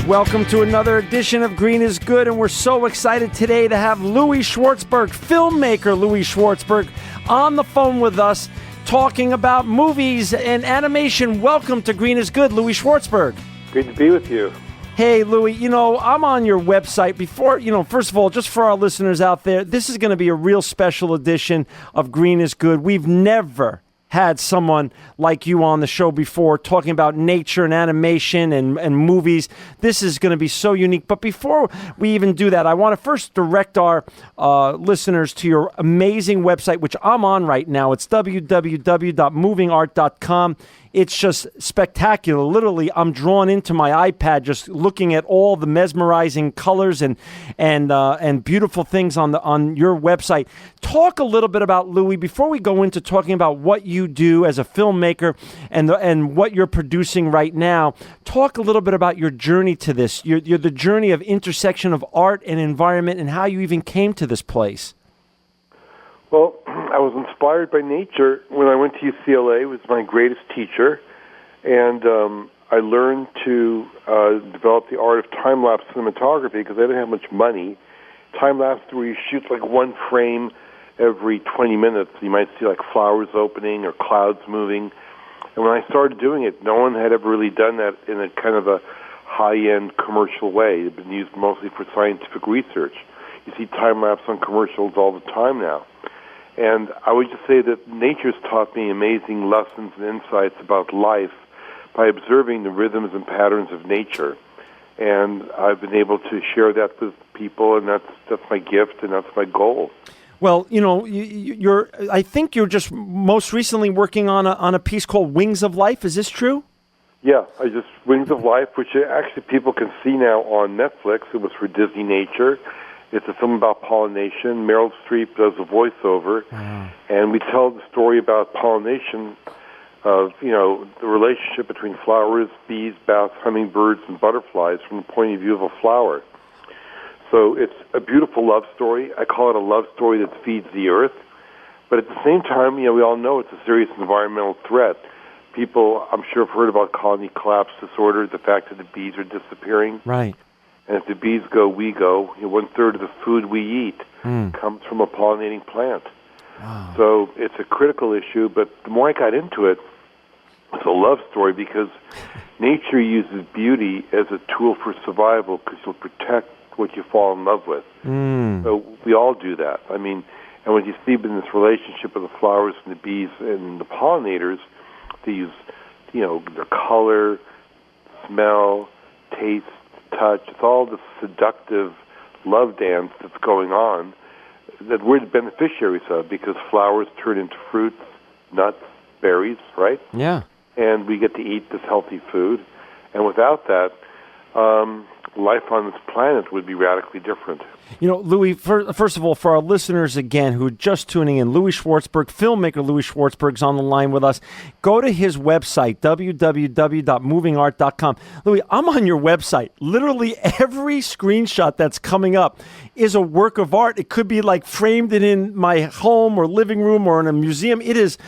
Welcome to another edition of Green is Good, and we're so excited today to have Louie Schwartzberg, filmmaker Louie Schwartzberg, on the phone with us talking about movies and animation. Welcome to Green is Good, Louie Schwartzberg. Great to be with you. Hey, Louie, I'm on your website. Before, first of all, just for our listeners out there, this is going to be a real special edition of Green is Good. We've never had someone like you on the show before talking about nature and animation and movies. This is going to be so unique. But before we even do that, I want to first direct our listeners to your amazing website, which I'm on right now. It's www.movingart.com. It's just spectacular. Literally, I'm drawn into my iPad just looking at all the mesmerizing colors and beautiful things on your website. Talk a little bit about Louie before we go into talking about what you do as a filmmaker and what you're producing right now. Talk a little bit about your journey to this. You're the journey of intersection of art and environment and how you even came to this place. Well, I was inspired by nature when I went to UCLA. It was my greatest teacher, and I learned to develop the art of time-lapse cinematography because I didn't have much money. Time-lapse where you shoot like one frame every 20 minutes. You might see like flowers opening or clouds moving. And when I started doing it, no one had ever really done that in a kind of a high-end commercial way. It had been used mostly for scientific research. You see time-lapse on commercials all the time now. And I would just say that nature's taught me amazing lessons and insights about life by observing the rhythms and patterns of nature. And I've been able to share that with people, and that's my gift, and that's my goal. Well, I think you're just most recently working on a piece called Wings of Life. Is this true? Yeah, Wings of Life, which actually people can see now on Netflix. It was for Disney Nature. It's a film about pollination. Meryl Streep does a voiceover, and we tell the story about pollination of, the relationship between flowers, bees, bats, hummingbirds, and butterflies from the point of view of a flower. So it's a beautiful love story. I call it a love story that feeds the earth. But at the same time, we all know it's a serious environmental threat. People, I'm sure, have heard about colony collapse disorder, the fact that the bees are disappearing. Right. And if the bees go, we go. 1/3 of the food we eat comes from a pollinating plant. Wow. So it's a critical issue, but the more I got into it, it's a love story because nature uses beauty as a tool for survival because you'll protect what you fall in love with. So we all do that. And what you see in this relationship of the flowers and the bees and the pollinators, they use, their color, smell, taste, touch. It's all the seductive love dance that's going on that we're the beneficiaries of because flowers turn into fruits, nuts, berries, right? Yeah. And we get to eat this healthy food. And without that, life on this planet would be radically different. Louie, first of all, for our listeners, again, who are just tuning in, Louie Schwartzberg, filmmaker Louie Schwartzberg's on the line with us. Go to his website, www.movingart.com. Louie, I'm on your website. Literally every screenshot that's coming up is a work of art. It could be like framed in my home or living room or in a museum. It is...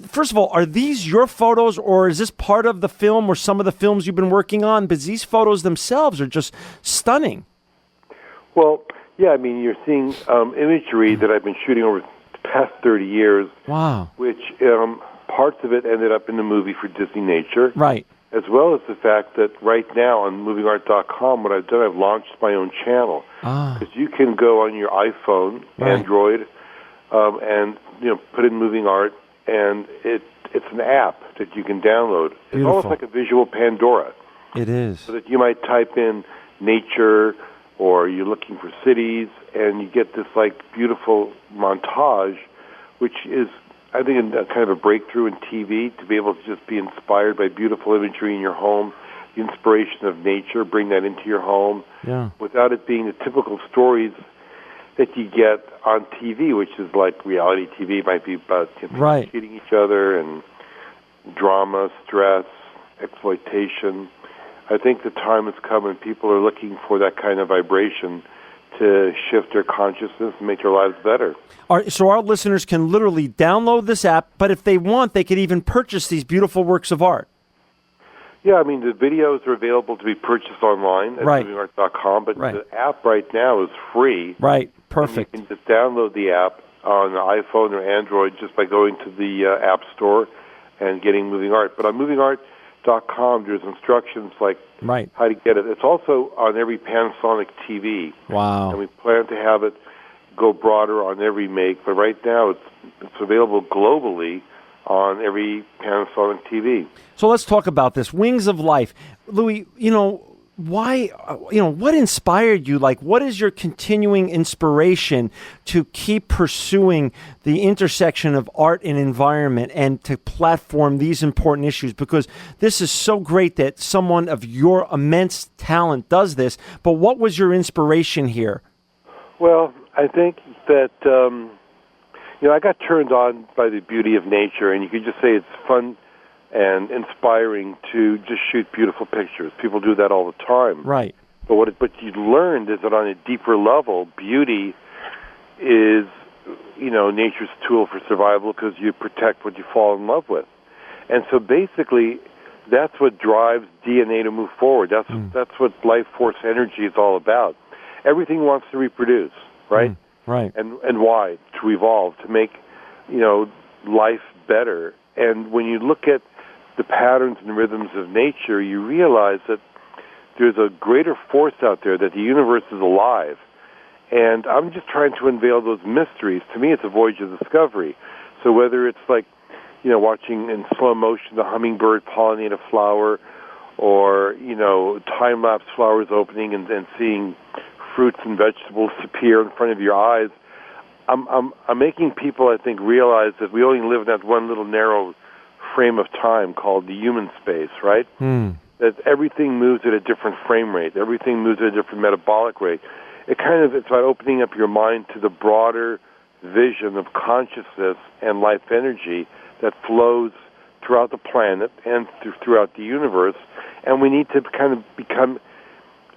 First of all, are these your photos, or is this part of the film or some of the films you've been working on? Because these photos themselves are just stunning. Well, yeah, you're seeing imagery that I've been shooting over the past 30 years. Wow. Which parts of it ended up in the movie for Disney Nature. Right. As well as the fact that right now on movingart.com, what I've done, I've launched my own channel. Because you can go on your iPhone, Android, and put in Moving Art, and it's an app that you can download. It's Beautiful. almost like a visual Pandora. It is. So that you might type in nature, or you're looking for cities, and you get this beautiful montage, which is, I think, a kind of a breakthrough in TV to be able to just be inspired by beautiful imagery in your home, the inspiration of nature, bring that into your home, without it being the typical stories that you get on TV, which is like reality TV. It might be about people cheating each other and drama, stress, exploitation. I think the time has come when people are looking for that kind of vibration to shift their consciousness and make their lives better. So our listeners can literally download this app, but if they want, they could even purchase these beautiful works of art. Yeah, I mean, the videos are available to be purchased online at Right. movingart.com, but Right. the app right now is free. Right. Perfect. And you can just download the app on iPhone or Android just by going to the App Store and getting Moving Art. But on movingart.com, there's instructions like Right. how to get it. It's also on every Panasonic TV. Wow. And we plan to have it go broader on every make, but right now it's available globally on every Panasonic TV. So let's talk about this. Wings of Life. Louie, why, what inspired you? Like, what is your continuing inspiration to keep pursuing the intersection of art and environment and to platform these important issues? Because this is so great that someone of your immense talent does this, but what was your inspiration here? Well, I think that, I got turned on by the beauty of nature, and you could just say it's fun and inspiring to just shoot beautiful pictures. People do that all the time. Right. But what you learned is that on a deeper level, beauty is, nature's tool for survival because you protect what you fall in love with. And so basically, that's what drives DNA to move forward. That's what life force energy is all about. Everything wants to reproduce, right? Right. And why? To evolve, to make, life better. And when you look at the patterns and rhythms of nature, you realize that there's a greater force out there, that the universe is alive. And I'm just trying to unveil those mysteries. To me, it's a voyage of discovery. So whether it's like, watching in slow motion the hummingbird pollinate a flower, or, time-lapse flowers opening and seeing fruits and vegetables appear in front of your eyes, I'm making people, I think, realize that we only live in that one little narrow frame of time called the human space, right? That everything moves at a different frame rate. Everything moves at a different metabolic rate. It's about opening up your mind to the broader vision of consciousness and life energy that flows throughout the planet and throughout the universe. And we need to kind of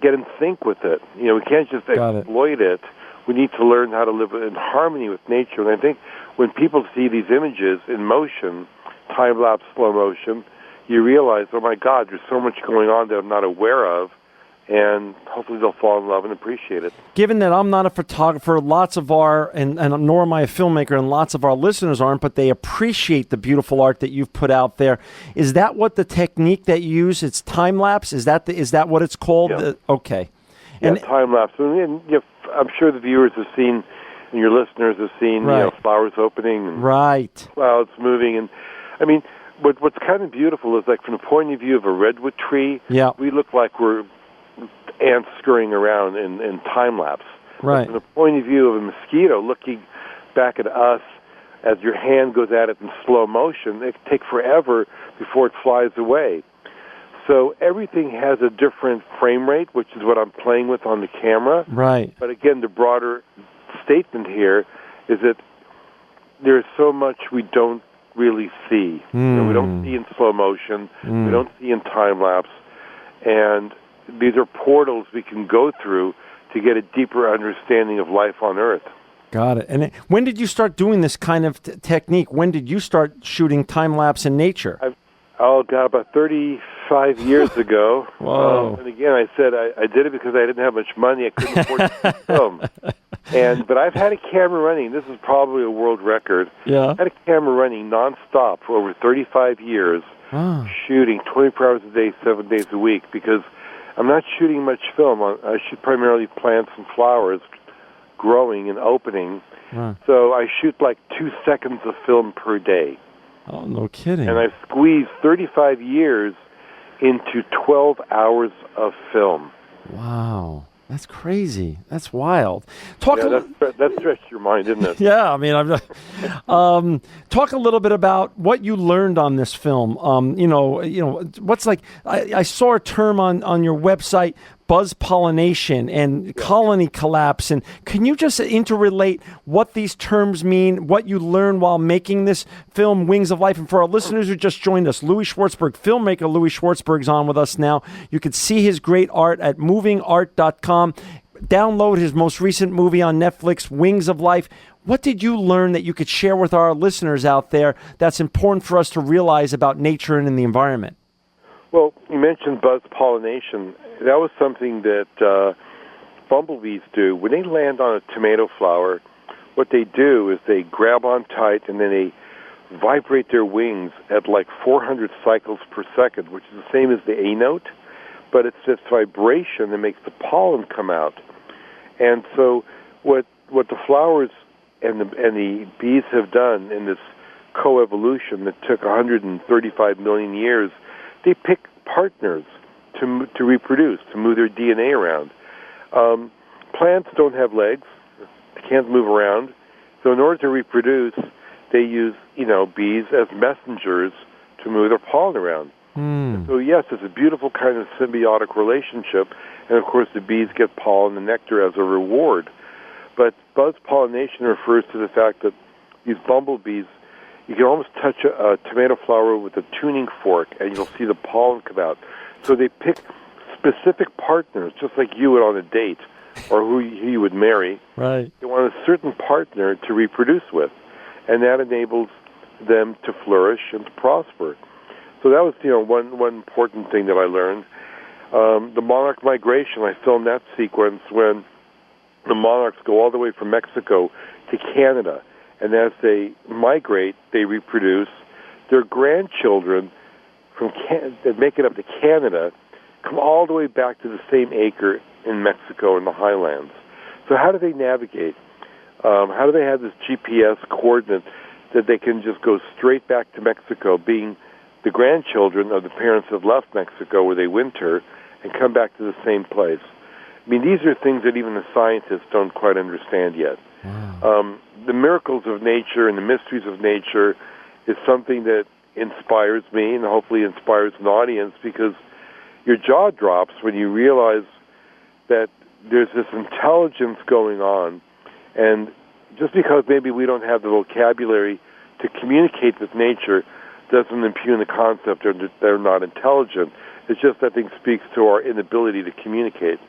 get in sync with it. We can't just exploit it. We need to learn how to live in harmony with nature. And I think when people see these images in motion, time-lapse, slow motion, you realize, oh my God, there's so much going on that I'm not aware of, and hopefully they'll fall in love and appreciate it. Given that I'm not a photographer, lots of and nor am I a filmmaker, and lots of our listeners aren't, but they appreciate the beautiful art that you've put out there. Is that what the technique that you use? It's time-lapse? Is that what it's called? Yeah. Okay. And time-lapse. And I'm sure the viewers have seen, and your listeners have seen, flowers opening and clouds moving. And I mean, what's kind of beautiful is, like, from the point of view of a redwood tree, we look like we're ants scurrying around in time-lapse. Right. From the point of view of a mosquito looking back at us as your hand goes at it in slow motion, it can take forever before it flies away. So everything has a different frame rate, which is what I'm playing with on the camera. Right. But again, the broader statement here is that there's so much we don't really see. We don't see in slow motion. We don't see in time-lapse. And these are portals we can go through to get a deeper understanding of life on Earth. Got it. And when did you start doing this kind of technique? When did you start shooting time-lapse in nature? About 35 years ago. Whoa. And again, I said I did it because I didn't have much money. I couldn't afford to film. But I've had a camera running. This is probably a world record. Yeah. I had a camera running nonstop for over 35 years, shooting 24 hours a day, 7 days a week, because I'm not shooting much film. I shoot primarily plants and flowers growing and opening. So I shoot like 2 seconds of film per day. Oh, no kidding. And I've squeezed 35 years into 12 hours of film. Wow. That's crazy. That's wild. That stretched your mind, didn't it? Yeah, I mean, talk a little bit about what you learned on this film. What's like? I saw a term on your website, buzz pollination and colony collapse. And can you just interrelate what these terms mean, what you learned while making this film, Wings of Life? And for our listeners who just joined us, Louie Schwartzberg, filmmaker Louie Schwartzberg's on with us now. You can see his great art at movingart.com. Download his most recent movie on Netflix, Wings of Life. What did you learn that you could share with our listeners out there that's important for us to realize about nature and in the environment? Well, you mentioned buzz pollination. That was something that bumblebees do. When they land on a tomato flower, what they do is they grab on tight and then they vibrate their wings at like 400 cycles per second, which is the same as the A note, but it's this vibration that makes the pollen come out. And so what the flowers and the bees have done in this coevolution that took 135 million years, they pick partners to reproduce, to move their DNA around. Plants don't have legs; they can't move around. So in order to reproduce, they use bees as messengers to move their pollen around. So yes, it's a beautiful kind of symbiotic relationship, and of course the bees get pollen and nectar as a reward. But buzz pollination refers to the fact that these bumblebees, you can almost touch a tomato flower with a tuning fork, and you'll see the pollen come out. So they pick specific partners, just like you would on a date, or who you would marry. Right. They want a certain partner to reproduce with, and that enables them to flourish and to prosper. So that was, one important thing that I learned. The monarch migration, I filmed that sequence when the monarchs go all the way from Mexico to Canada. And as they migrate, they reproduce. Their grandchildren that make it up to Canada come all the way back to the same acre in Mexico in the highlands. So how do they navigate? How do they have this GPS coordinate that they can just go straight back to Mexico, being the grandchildren of the parents that left Mexico where they winter, and come back to the same place? I mean, these are things that even the scientists don't quite understand yet. Wow. The miracles of nature and the mysteries of nature is something that inspires me and hopefully inspires an audience, because your jaw drops when you realize that there's this intelligence going on, and just because maybe we don't have the vocabulary to communicate with nature doesn't impugn the concept that they're not intelligent. It's just, I think, speaks to our inability to communicate.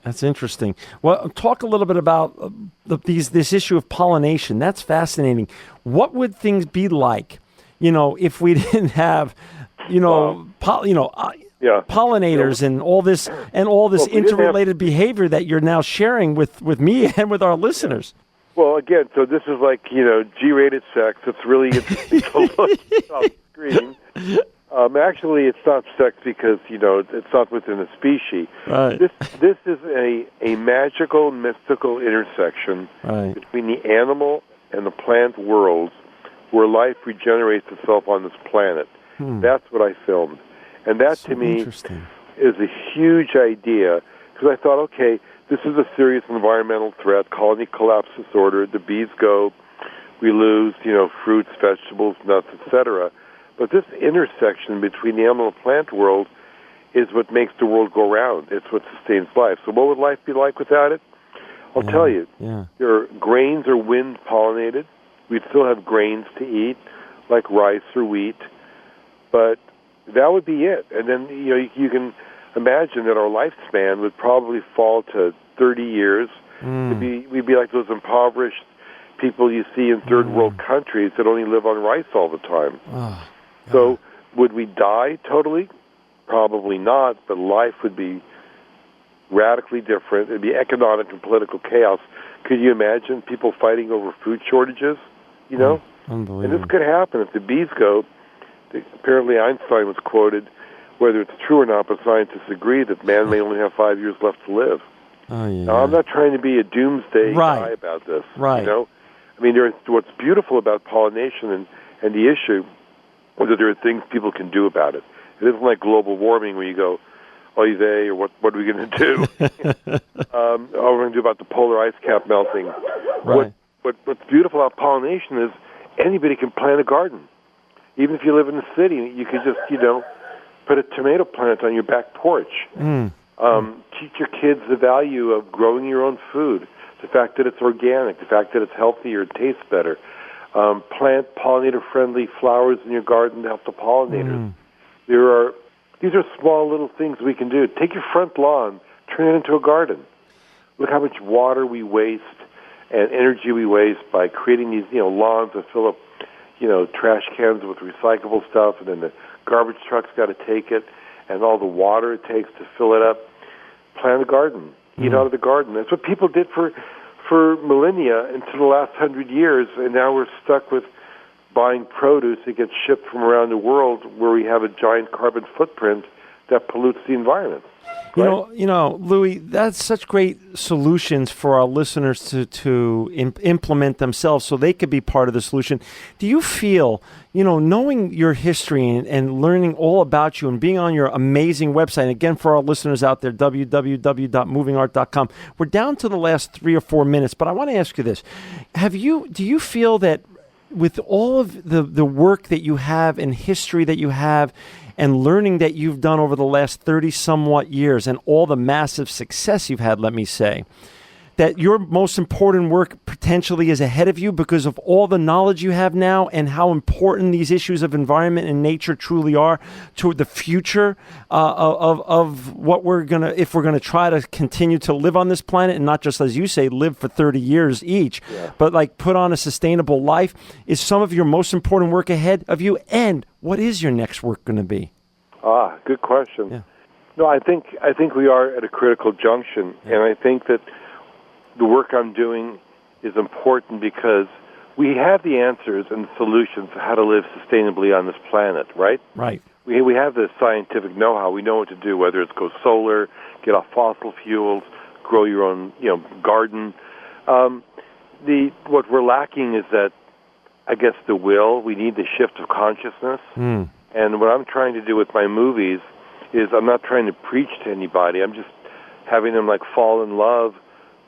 That's interesting. Well, talk a little bit about this issue of pollination. That's fascinating. What would things be like, if we didn't have, pollinators and all this interrelated behavior that you're now sharing with me and with our listeners? Well, again, so this is like, G-rated sex. It's really interesting to look on the screen. Actually, it's not sex because, it's not within a species. Right. This is a magical, mystical intersection between the animal and the plant worlds where life regenerates itself on this planet. That's what I filmed. And that, to me, is a huge idea, because I thought, okay, this is a serious environmental threat, colony collapse disorder, the bees go, we lose, fruits, vegetables, nuts, etc. But this intersection between the animal and plant world is what makes the world go round. It's what sustains life. So what would life be like without it? I'll tell you. Yeah. Your grains are wind-pollinated. We'd still have grains to eat, like rice or wheat. But that would be it. And then, you can imagine that our lifespan would probably fall to 30 years. We'd be like those impoverished people you see in third world countries that only live on rice all the time. So would we die totally? Probably not, but life would be radically different. It would be economic and political chaos. Could you imagine people fighting over food shortages? Unbelievable. And this could happen if the bees go. Apparently Einstein was quoted, whether it's true or not, but scientists agree that man may only have 5 years left to live. Now, I'm not trying to be a doomsday guy about this. Right. I mean, what's beautiful about pollination and the issue is that there are things people can do about it. It isn't like global warming where you go, oy vey, or what are we going to do? What are we going to do about the polar ice cap melting? Right. What's beautiful about pollination is anybody can plant a garden. Even if you live in the city, you could just, put a tomato plant on your back porch. Teach your kids the value of growing your own food, the fact that it's organic, the fact that it's healthier, it tastes better. Plant pollinator-friendly flowers in your garden to help the pollinators. These are small little things we can do. Take your front lawn, turn it into a garden. Look how much water we waste and energy we waste by creating these, lawns that fill up, trash cans with recyclable stuff, and then the garbage truck's got to take it, and all the water it takes to fill it up. Plant a garden. Eat out of the garden. That's what people did for millennia into the last 100 years, and now we're stuck with buying produce that gets shipped from around the world where we have a giant carbon footprint that pollutes the environment. Right? You know, Louie, that's such great solutions for our listeners to implement themselves so they could be part of the solution. Do you feel, knowing your history and learning all about you and being on your amazing website, and again, for our listeners out there, www.movingart.com, we're down to the last 3 or 4 minutes, but I want to ask you this. Do you feel that with all of the work that you have and history that you have and learning that you've done over the last 30 somewhat years and all the massive success you've had, let me say, that your most important work potentially is ahead of you because of all the knowledge you have now and how important these issues of environment and nature truly are to the future of what if we're gonna try to continue to live on this planet and not just, as you say, live for 30 years each, but like put on a sustainable life. Is some of your most important work ahead of you? And what is your next work going to be? Good question. Yeah. No, I think we are at a critical junction, and I think that the work I'm doing is important because we have the answers and the solutions to how to live sustainably on this planet, right? Right. We have the scientific know-how. We know what to do, whether it's go solar, get off fossil fuels, grow your own, garden. What we're lacking is that, I guess, the will. We need the shift of consciousness. And what I'm trying to do with my movies is I'm not trying to preach to anybody. I'm just having them fall in love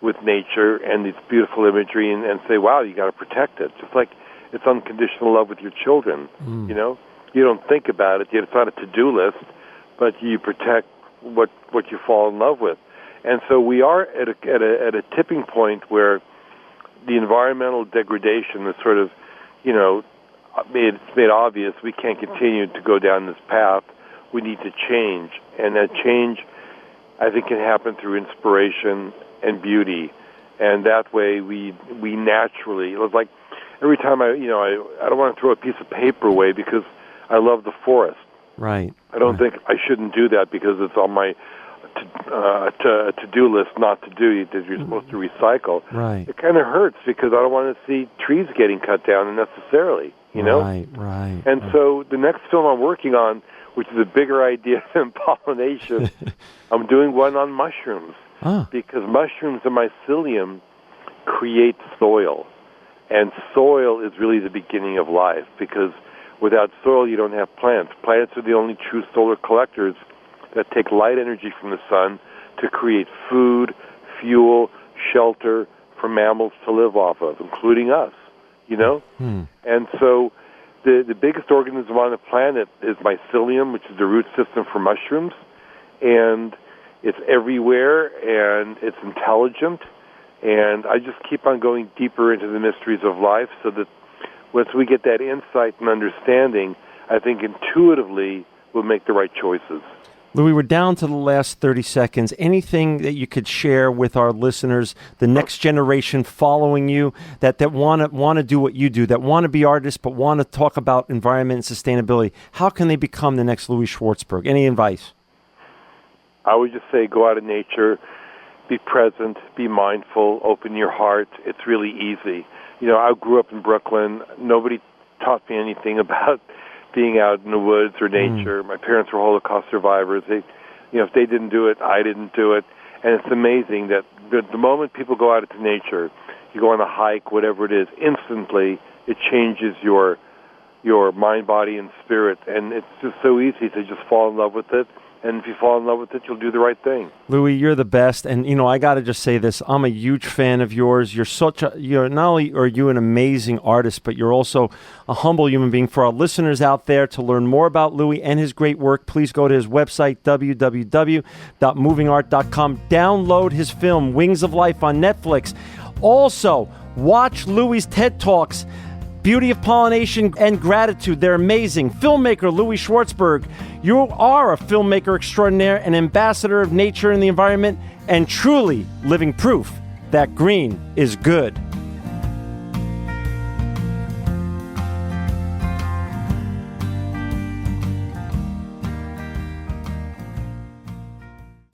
with nature and its beautiful imagery and say, wow, you got to protect it. Just like it's unconditional love with your children. You don't think about it. It's not a to-do list, but you protect what you fall in love with. And so we are at a tipping point where the environmental degradation is sort of, it's made obvious we can't continue to go down this path. We need to change. And that change, I think, can happen through inspiration and beauty. And that way we naturally, it was like every time I don't want to throw a piece of paper away because I love the forest. Right. I don't think I shouldn't do that because it's on my to-do list not to do that you're supposed to recycle. Right. It kind of hurts because I don't want to see trees getting cut down unnecessarily, Right. And so the next film I'm working on, which is a bigger idea than pollination, I'm doing one on mushrooms. Because mushrooms and mycelium create soil. And soil is really the beginning of life because without soil you don't have plants. Plants are the only true solar collectors that take light energy from the sun to create food, fuel, shelter for mammals to live off of, including us, And so the biggest organism on the planet is mycelium, which is the root system for mushrooms, and it's everywhere, and it's intelligent, and I just keep on going deeper into the mysteries of life so that once we get that insight and understanding, I think intuitively we'll make the right choices. Louie, we're down to the last 30 seconds. Anything that you could share with our listeners, the next generation following you, that want to do what you do, that want to be artists but want to talk about environment and sustainability? How can they become the next Louie Schwartzberg? Any advice? I would just say go out in nature, be present, be mindful, open your heart. It's really easy. I grew up in Brooklyn. Nobody taught me anything about being out in the woods or nature. My parents were Holocaust survivors. If they didn't do it, I didn't do it. And it's amazing that the moment people go out into nature, you go on a hike, whatever it is, instantly it changes your mind, body, and spirit. And it's just so easy to just fall in love with it. And if you fall in love with it, you'll do the right thing. Louie, you're the best. And, I got to just say this. I'm a huge fan of yours. You're not only are you an amazing artist, but you're also a humble human being. For our listeners out there, to learn more about Louie and his great work, please go to his website, www.movingart.com. Download his film, Wings of Life, on Netflix. Also, watch Louie's TED Talks, Beauty of Pollination and Gratitude. They're amazing. Filmmaker Louie Schwartzberg, you are a filmmaker extraordinaire, an ambassador of nature and the environment, and truly living proof that green is good.